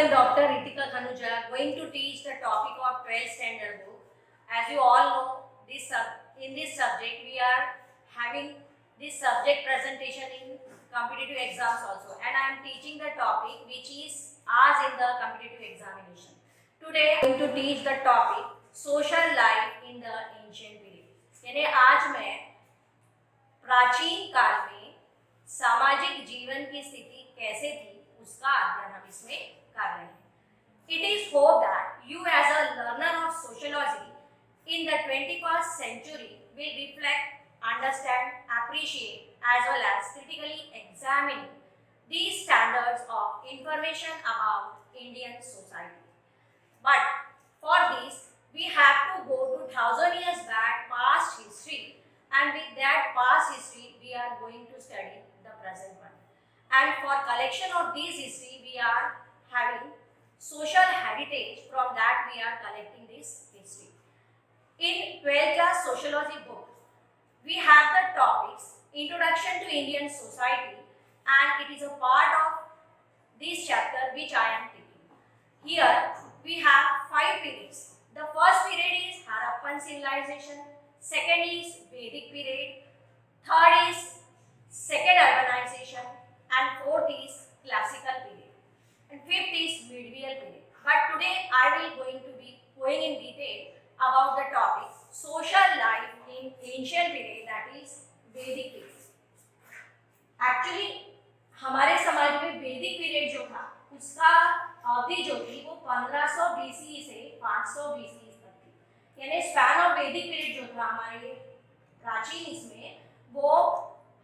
am Dr. Ritika Khanuja, going to teach the topic of 12th standard book. As you all know, in this subject we are having this subject presentation in competitive exams also, and I am teaching the topic which is asked in the competitive examination. Today I am going to teach the topic social life in the ancient period. यानी आज मैं प्राचीन काल में सामाजिक जीवन की स्थिति कैसे थी उसका अध्ययन हम इसमें कर रहे हैं. It is hope that you as a learner of sociology in the 21st century will reflect, understand, appreciate as well as critically examine these standards of information about Indian society. But for this we have to go to 1000 years back past history, and with that past history we are going to study the present one. And for collection of this history we are having social heritage, from that we are collecting this history. In 12th class sociology book we have the topics Introduction to Indian Society, and it is a part of this chapter which I am taking. Here we have 5 periods. The first period is Harappan civilization, second is Vedic period, third is second urbanization, and fourth is classical period, and fifth is medieval period. But today I will going to be going in detail about the topic social life in ancient period, that is Vedic period. Actually हमारे समाज में वैदिक period जो था उसका अवधि जो थी वो 1500 BC से 500 BC तक थी. यानी स्पैन ऑफ वैदिक पीरियड जो था हमारे प्राचीन इसमें वो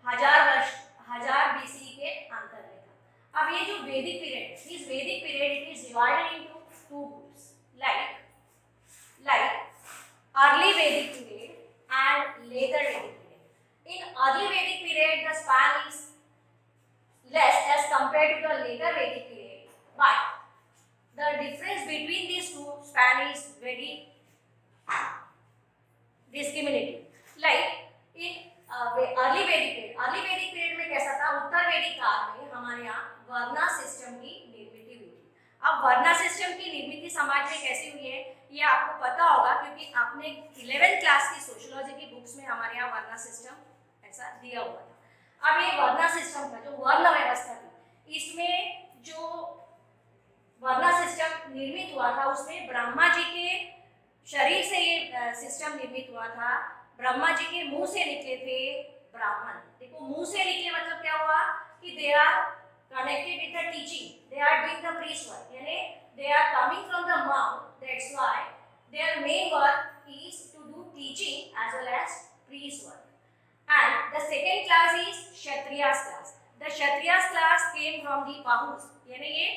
1000 BC के अंतर में था. अब ये जो वैदिक पीरियड, इस वैदिक period it is divided into 2 groups, like early Vedic period and later Vedic period. In early Vedic period the span is less as compared to the later Vedic period, but the difference between these two span is very discriminating. Like in early Vedic period में कैसा था, उत्तर वैदिक काल में हमारे यहाँ वर्णा system की निर्मित हुई थी. अब वर्णा सिस्टम की निर्मित समाज में कैसी हुई है ये आपको पता होगा, क्योंकि आपने 11th क्लास की सोशियोलॉजी की बुक्स में हमारे यहाँ वर्णा सिस्टम ऐसा दिया हुआ था. अब ये वर्णा सिस्टम का जो वर्ण व्यवस्था थी, इसमें जो वर्णा सिस्टम निर्मित हुआ था उसमें ब्रह्मा जी के शरीर से ये सिस्टम निर्मित हुआ था. ब्रह्मा जी के मुंह से निकले थे ब्राह्मण. देखो मुंह से निकले मतलब क्या हुआ कि they are connected with the teaching, they are doing the priest work, यानी they are coming from the mouth. That's why their main work is to do teaching as well as priest work. And the second class is Kshatriyas class. The Kshatriyas class came from the Bahus, यानी ये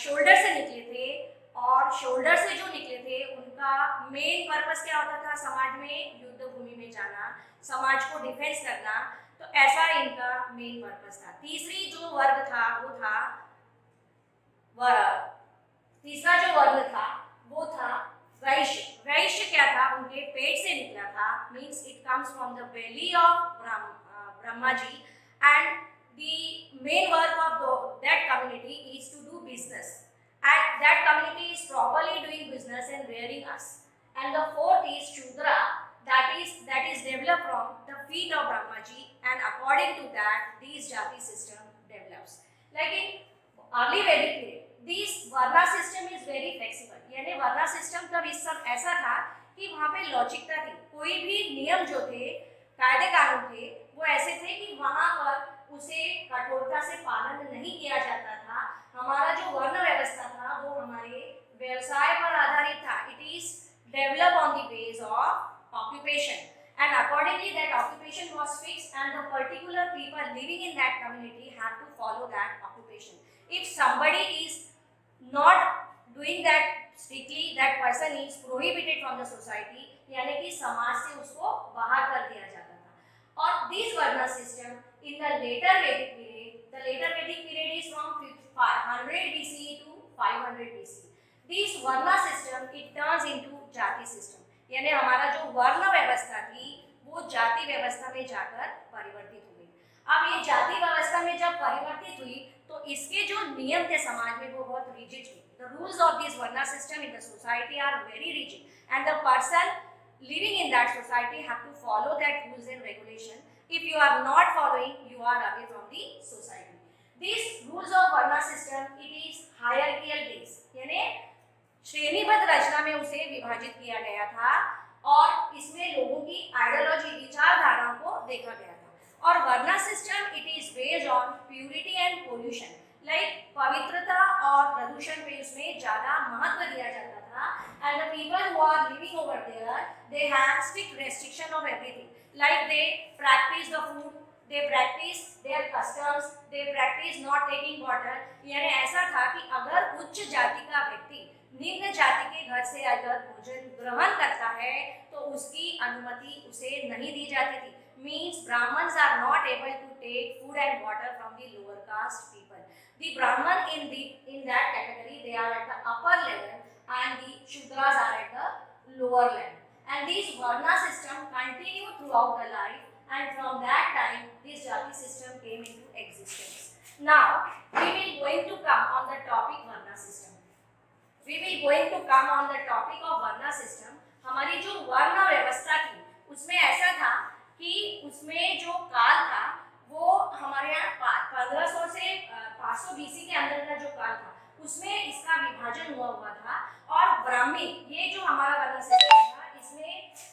shoulder से निकले थे, और shoulder से जो निकले थे उनका मेन पर्पस क्या होता था, समाज में युद्ध भूमि में जाना, समाज को डिफेंस करना. तो ऐसा इनका मेन पर्पस था. तीसरी जो वर्ग था वो था तीसरा जो वर्ग था वो था वैश्य. वैश्य क्या था, उनके पेट से निकला था, means it comes from the belly of Brahma ji, and the main work of that community is to do business, and that community is properly doing business and rearing us. And the fourth is Shudra, that is developed from the feet of Brahma ji, and according to that this jati system develops. Like in early Vedic period this varna system is very flexible. यानी वर्णा system तब इस सब ऐसा था कि वहाँ पे लॉजिकता थी. कोई भी नियम जो थे, कायदे कानून थे, वो ऐसे थे कि वहाँ पर उसे कठोरता से पालन नहीं किया जाता था. हमारा जो वर्ण व्यवस्था था वो हमारे व्यवसाय पर आधारित था. It is develop on the base of occupation, and accordingly that occupation was fixed, and the particular people living in that community have to follow that occupation. If somebody is not doing that strictly, that person is prohibited from the society, यानी कि समाज से उसको बाहर कर दिया जाता था. और this varna system in the later Vedic period is from 500 BC to 500 BC. This varna system it turns into jati system, यानी हमारा जो वर्ण व्यवस्था थी वो जाति व्यवस्था में जाकर परिवर्तित हुई. अब ये जाति व्यवस्था में जब परिवर्तित हुई तो इसके जो नियम थे समाज में वो बहुत रिजिड हुए. The rules of this Varna system in the society are very rigid, and the person living in that society have to follow that rules and regulation. If you are not following, you are away from the society. These rules of Varna system, it is hierarchical based, यानी श्रेणीबद्ध रचना में उसे विभाजित किया गया था और इसमें लोगों की आइडियोलॉजी, विचारधाराओं को देखा गया था. और varna system it is based on purity and pollution, like पवित्रता और प्रदूषण पे उसमें ज्यादा महत्व दिया जाता था. And the people who are living over there, they have strict restriction of everything, like they practice the food, they practice their customs, they practice not taking water. यानी ऐसा था कि अगर उच्च जाति का व्यक्ति निम्न जाति के घर से अगर भोजन ग्रहण करता है तो उसकी अनुमति उसे नहीं दी जाती थी. Means Brahmins are not able to take food and water from the lower caste people. The Brahman in that category, they are at the upper level and the Shudras are at the lower level. And this Varna system continue throughout the life. And from that time, this jati system came into existence. Now, we will going to come on the topic Varna system. We will going to come on the topic of Varna system. हमारी जो वर्ण व्यवस्था थी, उसमें ऐसा था कि उसमें जो काल था, वो हमारे यहाँ 1500 से 500 BC के अंदर का जो काल था, उसमें इसका विभाजन हुआ था. और ब्राह्मी, ये जो हमारा वर्ण सिस्टम था, इसमें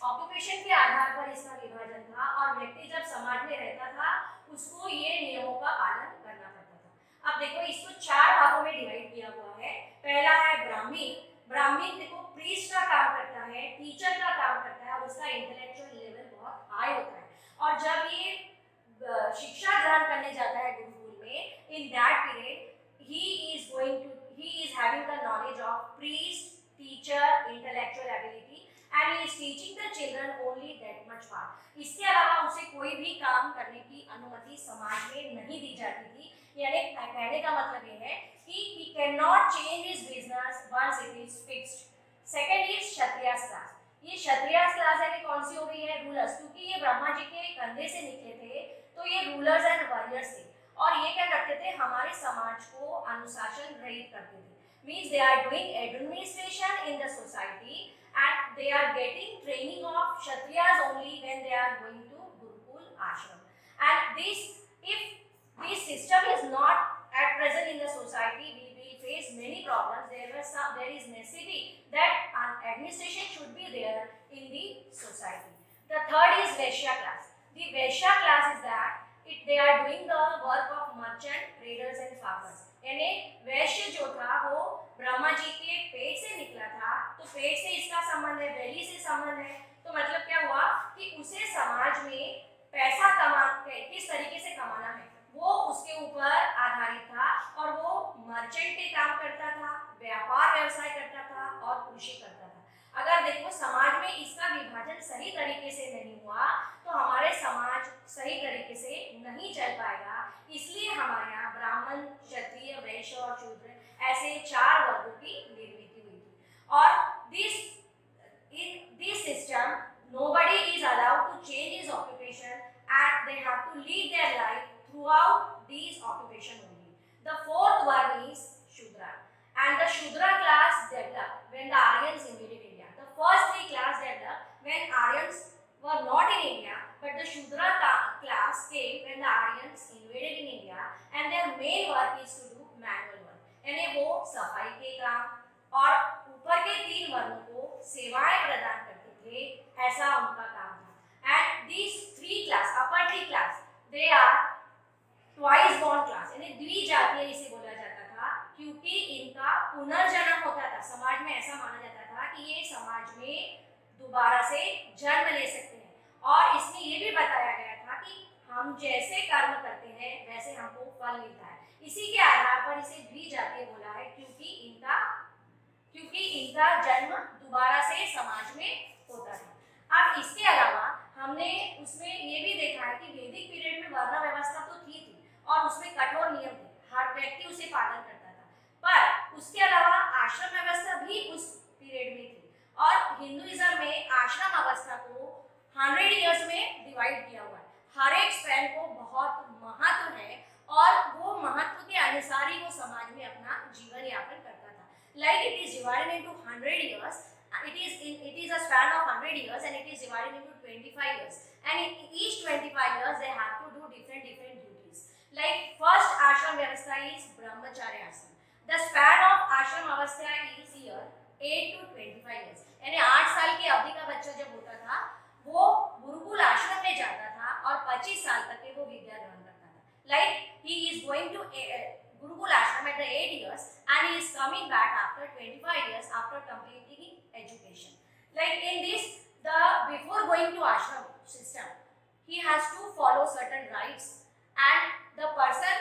ऑक्यूपेशन के आधार पर इसका विभाजन था और व्यक्ति जब समाज में रहता था उसको ये नियमों का पालन करना पड़ता था. अब देखो, इसको 4 भागों में डिवाइड किया हुआ है. पहला है ब्राह्मी. ब्राह्मी देखो प्रीस्ट का काम करता है, टीचर का काम करता है और उसका इंटेलेक्चुअल लेवल बहुत हाई होता है. और जब ये शिक्षा ग्रहण करने जाता है गुरुकुल में, in that period he is having the knowledge of priest, teacher, intellectual ability, and he is teaching the children only that much part. इसके अलावा उसे कोई भी काम करने की अनुमति समाज में नहीं दी जाती थी. यानी कहने का मतलब ये है कि he cannot change his business once it is fixed. Second is Kshatriyas class. ये क्षत्रियास क्लास है कि कौन सी हो गई है? रूलर्स. क्योंकि ये ब्रह्मा जी के कंधे से निकले थे तो ये रूलर्स एंड वॉरियर्स थे और ये क्या करते थे? हमारे समाज को अनुशासन रहित करते थे. Means they are doing administration in the society and they are getting training of Kshatriyas only when they are going to Gurukul ashram. And if this system is not at present in the society, we will face many problems. There is necessity that administration should be there in the society. The third is Vaishya class. The Vaishya class is that they are doing the work of merchant, traders and farmers. यानी वैश्य जो था वो ब्रह्मा जी के पेट से निकला था, तो पेट से इसका संबंध है, बेली से संबंध है. तो मतलब क्या हुआ कि उसे समाज में पैसा किस तरीके से कमाना है वो उसके ऊपर आधारित था और वो मर्चेंट के काम करता था, व्यापार व्यवसाय करता था और कृषि करता था. अगर देखो समाज में इसका विभाजन सही तरीके से नहीं हुआ तो हमारे समाज सही तरीके से नहीं चल पाएगा. इसलिए हमारे यहाँ ब्राह्मण, क्षत्रिय, वैश्य और शूद्र ऐसे 4 वर्गों की निर्मित हुई थी. और in this system nobody is allowed to change his occupation and they have to lead their life throughout these occupation only. The fourth one is Shudra, and the Shudra class developed when the Aryans invaded India. The first 3 class developed when Aryans were not in India, but the Shudra class came when the Aryans invaded in India, and their main work is to do manual work. यानी वो सफाई के काम और ऊपर के 3 वर्गों को सेवाएं प्रदान करते थे, ऐसा उनका काम था. And these 3 class, upper 3 class, they are twice born class, यानी द्विजातीय इसे बोला जाता था क्योंकि इनका पुनर्जन्म होता था. समाज में ऐसा माना जाता था कि ये समाज में दोबारा से जन्म ले सकते हैं और इसमें ये भी बताया गया था कि हम जैसे कर्म करते हैं वैसे हमको फल मिलता है. इसी के आधार पर इसे द्विजातीय बोला है क्योंकि इनका जन्म दोबारा से समाज में होता था. अब इसके अलावा हमने उसमें ये भी देखा है कि वैदिक पीरियड में वर्ण व्यवस्था तो थी और उसमें कठोर नियम थे, हर व्यक्ति उसे पालन करता था. पर उसके अलावा आश्रम व्यवस्था भी उस पीरियड में थी और हिंदुइज्म में आश्रम अवस्था को 100 इयर्स में डिवाइड किया हुआ है. हर एक स्पैन को बहुत महत्व है और वो महत्व के अनुसार ही वो समाज में अपना जीवन यापन करता था. Like it is divided into 100 years. It is a span of 100 years and it is divided into 25 years. And in each 25 years they have to do different duties. Like first ashram vyavastha is brahmacharya ashram. The span of ashram avastha is here 8 to 25 years. यानी 8 साल की अवधि का बच्चा जब होता था वो गुरुकुल आश्रम में जाता था और 25 साल तक के वो विद्या ग्रहण करता था. Like he is going to Gurukul ashram at the 8 years and he is coming back after 25 years after completing education. Like in this, the before going to ashram system, he has to follow certain rites and the person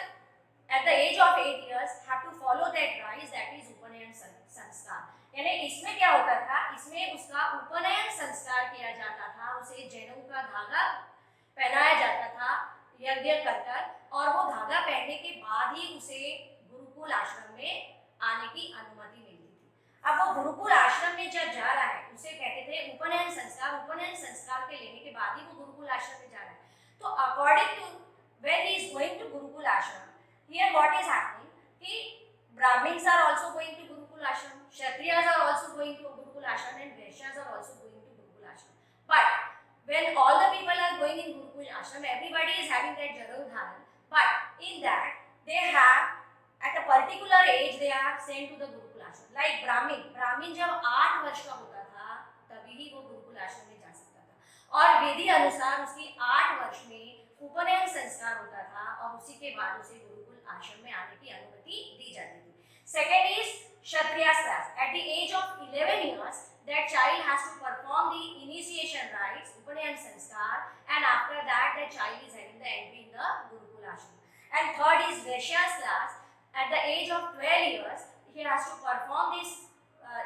at the age of 8 years have to follow that rites, that is उपनयन संस्कार. यानी इसमें क्या होता था, इसमें उसका उपनयन संस्कार किया जाता था, उसे जनेऊ का धागा पहनाया जाता था यज्ञ कर कर और वो धागा पहनने के बाद ही उसे गुरुकुल आश्रम में आने की अनुमति मिलती थी. अब वो गुरुकुल आश्रम में जब जा रहा है उसे कहते थे उपनयन संस्कार. उपनयन संस्कार के लेने के बाद ही वो गुरुकुल आश्रम में जा रहा है. तो according to when he is going to Gurukul ashram, here what is happening कि Brahmins are also going to Gurukul ashram, Kshatriyas are also going to Gurukul ashram and Vaishyas are also going to Gurukul ashram. But when all the people are going in Gurukul ashram, everybody is having that Janeऊ dharan. But in that they have at a particular age they are sent to the Gurukul ashram. Like Brahmin जब 8 वर्ष का होता था तभी ही वो Gurukul ashram में जा सकता था और विधि अनुसार उसकी 8 वर्ष में उपनयन संस्कार होता था और उसी के बाद उसे गुरुकुल आश्रम में आने की अनुमति दी जाती थी. Second is Kshatriya class. At the age of 11 years, that child has to perform the initiation rites, उपनयन संस्कार, and after that the child is having the entry in the Gurukul ashram. And third is Vaishya class. At the age of 12 years, he has to perform this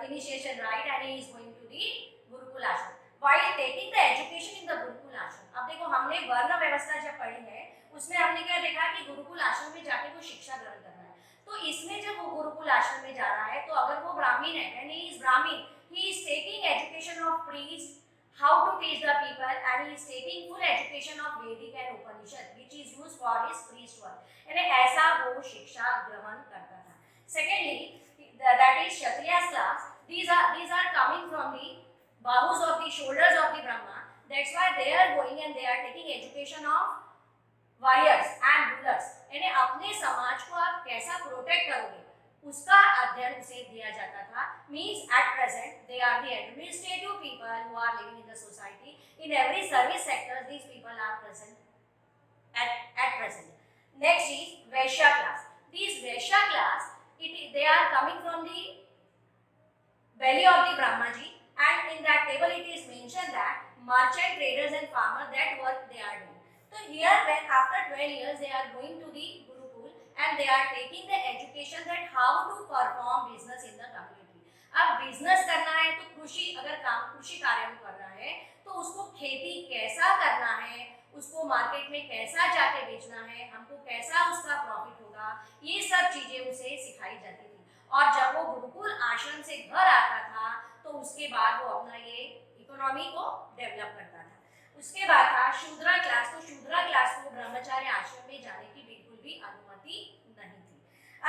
initiation rite and he is going to the Gurukul ashram. While taking the education in the Gurukul ashram, अब देखो हमने वर्ण व्यवस्था जब पढ़ी है उसमें हमने क्या देखा कि गुरुकुल आश्रम में जाके वो शिक्षा ग्रहण कर रहा है. तो इसमें जब वो गुरुकुल आश्रम में जा रहा है तो अगर वो ब्राह्मण है and he is Brahmin, he is taking education of priest, how to teach the people and he is taking full education of Vedic and Upanishad which is used for his priest work. यानी ऐसा वो शिक्षा ग्रहण करता था. Secondly, that is Kshatriya's class. These are coming from the bahus of the shoulders of the Brahma. That's why they are going and they are taking education of warriors and rulers. यानी अपने समाज को आप कैसा protect करोगे उसका अध्ययन उसे दिया जाता था. Means at present they are the administrative people who are living in the society. In every service sector these people are present at present. Next is Vaishya class. These Vaishya class they are coming from the belly of the Brahmaji. And in that table it is mentioned that merchant, traders and farmers, that work they are doing. So here when after 12 years they are going to the Gurukul and they are taking the education that how to perform business in the community. अब business करना है तो कृषि कार्य में करना है तो उसको खेती कैसा करना है, उसको मार्केट में कैसा जाके बेचना है, हमको कैसा उसका प्रॉफिट होगा, ये सब चीजें उसे सिखाई जाती थी. और जब वो गुरुकुल आश्रम से घर आता था तो उसके बाद वो अपना ये इकोनॉमी को डेवलप करता था. उसके बाद था शूद्रा क्लास. तो शूद्रा क्लास को ब्रह्मचार्य आश्रम में जाने की बिल्कुल भी अनुमति नहीं थी.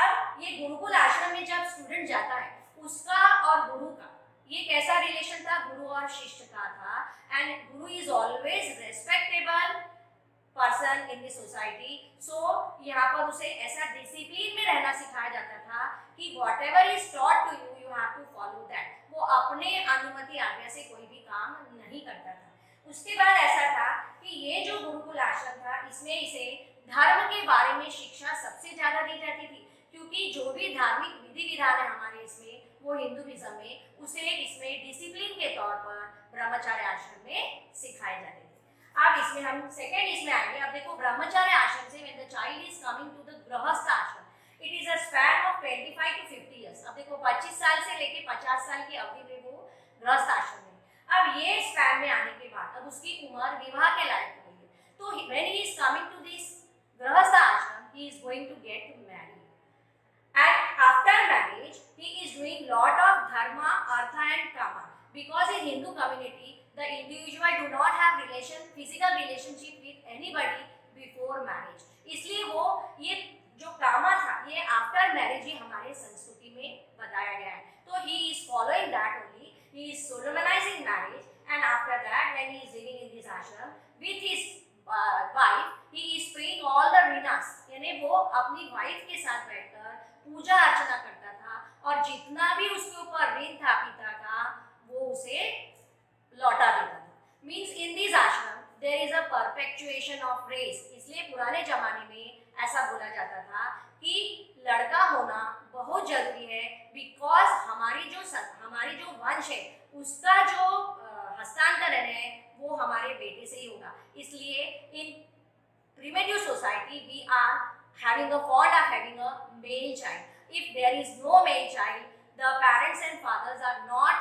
अब ये गुरुकुल आश्रम में जब स्टूडेंट जाता है उसका और गुरु का ये कैसा रिलेशन था, गुरु और शिष्य का था. And guru is always respectable person in the society. So यहाँ पर उसे ऐसा डिसिप्लिन में रहना सिखाया जाता था कि whatever is taught to you you have to follow that. वो अपने अनुमति आज्ञा से कोई भी काम नहीं करता था. उसके बाद ऐसा था कि ये जो गुरुकुल आश्रम था इसमें इसे धर्म के बारे में शिक्षा सबसे ज्यादा दी जाती थी क्योंकि जो भी धार्मिक विधि विधान है हमारे इसमें वो हिंदुइज्म में उसे इसमें डिसिप्लिन के तौर पर ब्रह्मचार्य आश्रम में सिखाए जाते थे. अब इसमें हम सेकेंड इसमें आएंगे. अब देखो ब्रह्मचार्य आश्रम से when the child is coming to the गृहस्थ आश्रम, it is a span of 25 to 50 years. अब देखो 25 साल से लेके 50 साल की अवधि में वो गृहस्थ आश्रम में. अब ये स्पैन में आने के बाद अब उसकी उम्र विवाह के लायक हो गई है. तो when he is coming to this गृहस्थ आश्रम he is going to get married. And after marriage he is doing lot of dharma, artha and kama because in Hindu community the individual do not have physical relationship with anybody before marriage. इसलिए वो ये जो कामा था ये after marriage ही हमारे संस्कृति में बताया गया है. और जितना भी उसके ऊपर ऋण था पिता का वो उसे लौटा देता था। Means in this ashram there is a perpetuation of race. इसलिए पुराने जमाने में ऐसा बोला जाता था कि लड़का होना बहुत जरूरी है, बिकॉज हमारी जो वंश है उसका जो हस्तांतरण है वो हमारे बेटे से ही होगा। इसलिए इन primitive society we are having a fond of having a male child. If there is no male child, the parents and fathers are not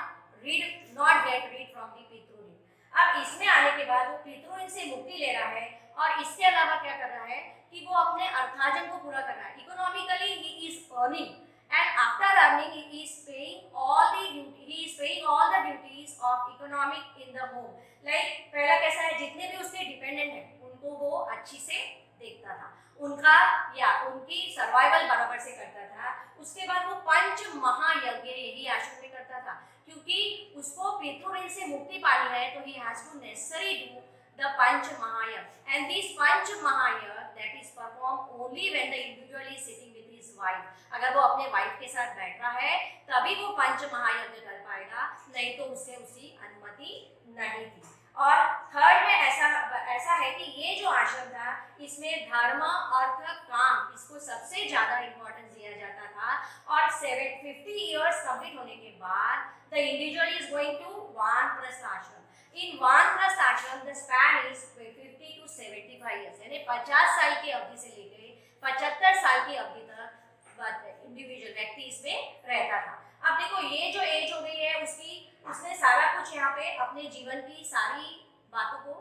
get rid from the पितृऋण। अब इसमें आने के बाद वो पितृऋण से मुक्ति ले रहा है और इसके अलावा क्या कर रहा है कि वो अपने अर्थार्जन को पूरा कर रहा है। Economically he is earning and after earning he is paying all the duties of economic in the home। like पहला कैसा है, जितने भी उसके डिपेंडेंट हैं उनको वो अच्छी से देखता था, उनकी सर्वाइवल बराबर से करता था। उसके बाद वो पंच महायज्ञ यही आश्रम में करता था, क्योंकि उसको पितृऋण से मुक्ति पानी है तो he has to necessarily do the पंच महायज्ञ and this पंच महायज्ञ that is performed only when the individual is sitting with his wife। अगर वो अपने वाइफ के साथ बैठ रहा है तभी वो पंच महायज्ञ कर पाएगा, नहीं तो उससे उसकी अनुमति नहीं थी। और थर्ड में ऐसा है कि ये जो आश्रम था इसमें धर्म अर्थ काम इसको सबसे ज्यादा इम्पोर्टेंस दिया जाता था। और 50 इयर्स कंप्लीट होने के बाद the individual is going to Vanaprastha ashram. In Vanaprastha ashram the span is 50 to 75 years, यानी 50 साल की अवधि से लेकर 75 साल की अवधि तक इंडिविजुअल व्यक्ति इसमें रहता था। अब देखो ये जो एज हो गई है उसने सारा कुछ यहाँ पे अपने जीवन की सारी बातों को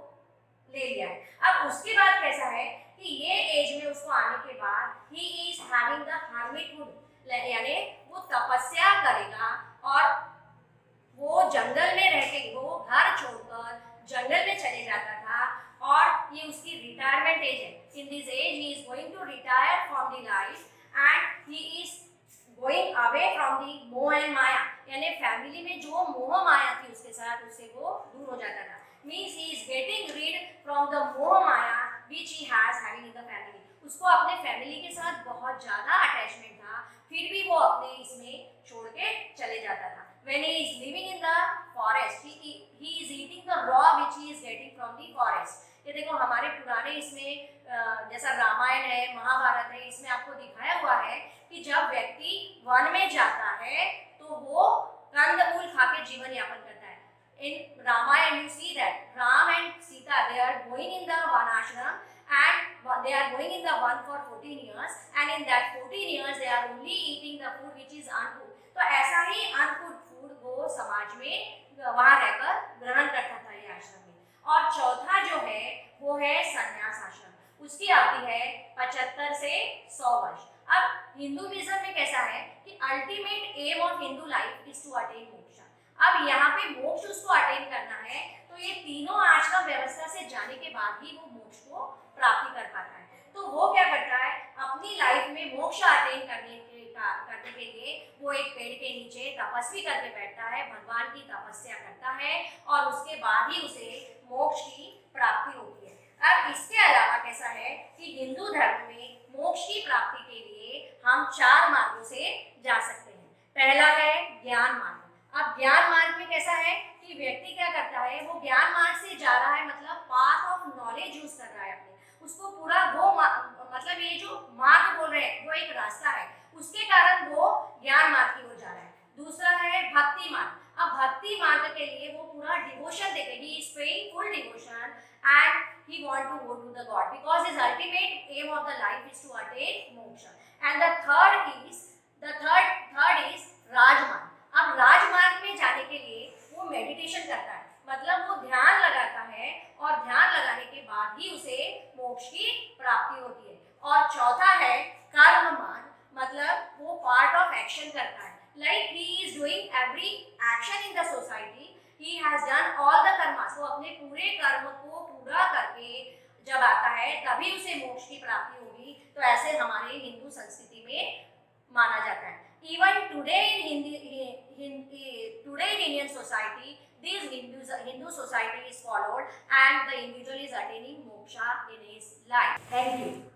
ले लिया है। अब उसके बाद कैसा है कि ये एज में उसको आने के बाद ही इज हैविंग द हर्मिटहुड, यानी वो तपस्या करेगा और वो जंगल में रह के वो घर छोड़कर जंगल में चले जाता था। और ये उसकी रिटायरमेंट एज है। In this age he is going to retire from the life and he is going away from the moh and माया, यानी फैमिली में जो मोह माया थी उसके साथ उससे वो दूर हो जाता था। Means he is getting rid from the moh maya which he has having in the family. उसको अपने फैमिली के साथ बहुत ज़्यादा अटैचमेंट था, फिर भी वो अपने इसमें छोड़ के चले जाता था। When he is living in the forest, he is eating the raw which he is getting from the forest। ये देखो हमारे पुराने इसमें जैसा रामायण है महाभारत है इसमें आपको दिखाया हुआ है कि जब व्यक्ति वन में जाता है तो वो कंदमूल खा के जीवन यापन करता है। इन Ramayan you see that Ram and Sita they are going in the one ashram and they are going in the one for 14 years and in that 14 years they are only eating the food which is uncooked। तो ऐसा ही अनफूड food वो समाज में वहाँ रहकर ग्रहण करता था ये आश्रम में। और चौथा जो है वो है संन्यास आश्रम, उसकी अवधि है 75 से 100 वर्ष। अब हिंदुइज्म में कैसा है कि ultimate aim of Hindu life is to attain moksha. अब यहाँ पे मोक्ष उसको अटेन करना है तो ये तीनों आश्रम व्यवस्था से जाने के बाद ही वो मोक्ष को प्राप्ति कर पाता है। तो वो क्या करता है अपनी लाइफ में मोक्ष अटेन करने के लिए वो एक पेड़ के नीचे तपस्वी करके बैठता है, भगवान की तपस्या करता है और उसके बाद ही उसे मोक्ष की प्राप्ति होती है। अब इसके अलावा कैसा है कि हिंदू धर्म में मोक्ष की प्राप्ति के लिए हम 4 मार्गों से जा सकते हैं। पहला है ज्ञान मार्ग। अब ज्ञान मार्ग में कैसा है कि व्यक्ति क्या करता है वो ज्ञान मार्ग से जा रहा है, मतलब पाथ ऑफ नॉलेज यूज कर रहा है अपने, उसको पूरा वो मतलब ये जो मार्ग बोल रहे हैं वो एक रास्ता है, उसके कारण वो ज्ञान मार्ग की ओर जा रहा है। दूसरा है भक्ति मार्ग। अब भक्ति मार्ग के लिए वो पूरा डिवोशन देते, he is paying full devotion and he want to go to the God because his ultimate aim of the life is to attain moksha। and the third is राजमार्ग। अब राजमार्ग में जाने के लिए वो मेडिटेशन करता है, मतलब वो ध्यान लगाता है और ध्यान लगाने के बाद ही उसे मोक्ष की प्राप्ति होती है। और चौथा है कर्म मार्ग, मतलब वो पार्ट ऑफ एक्शन करता है, like he is doing every action in the society, he has done all the karmas। वो अपने पूरे कर्म को पूरा करके जब आता है तभी उसे मोक्ष की प्राप्ति होगी। तो ऐसे हमारे हिंदू संस्कृति में माना जाता है। Even today in Indian society, this Hindu society is followed and the individual is attaining moksha in his life। Thank you.